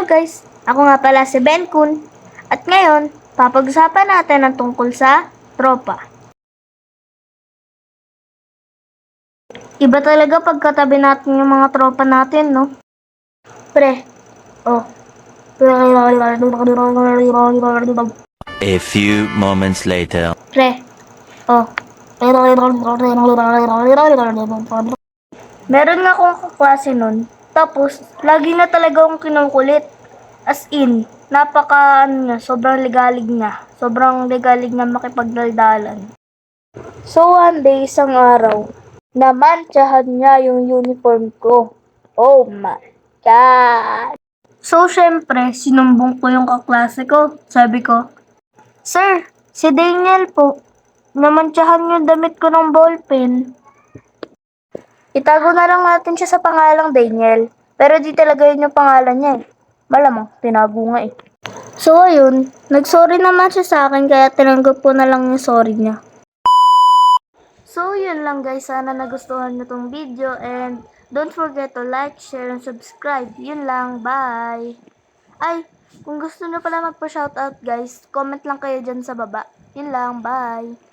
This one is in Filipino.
Hello guys! Ako nga pala si Ben Kun. At ngayon, papag-usapan natin ang tungkol sa tropa. Iba talaga pagkatabi natin yung mga tropa natin, no? Pre, oh. A few moments later. Pre, oh. Meron nga akong kaklase nun. Tapos, lagi na talaga akong kinukulit. As in, sobrang ligalig niya. Sobrang ligalig na makipagdaldalan. So one day, isang araw, namantsahan niya yung uniform ko. Oh my God! So syempre, sinumbong ko yung kaklase ko. Sabi ko, Sir, si Daniel po, namantsahan yung damit ko ng ballpen. Itago na lang natin siya sa pangalang Daniel. Pero di talaga yun yung pangalan niya eh. Malamang, tinago nga eh. So ayun, nagsorry naman siya sa akin kaya tinanggap ko na lang yung sorry niya. So yun lang guys, sana nagustuhan nyo tong video and don't forget to like, share, and subscribe. Yun lang, bye! Ay, kung gusto nyo pala magpa-shoutout guys, comment lang kayo dyan sa baba. Yun lang, bye!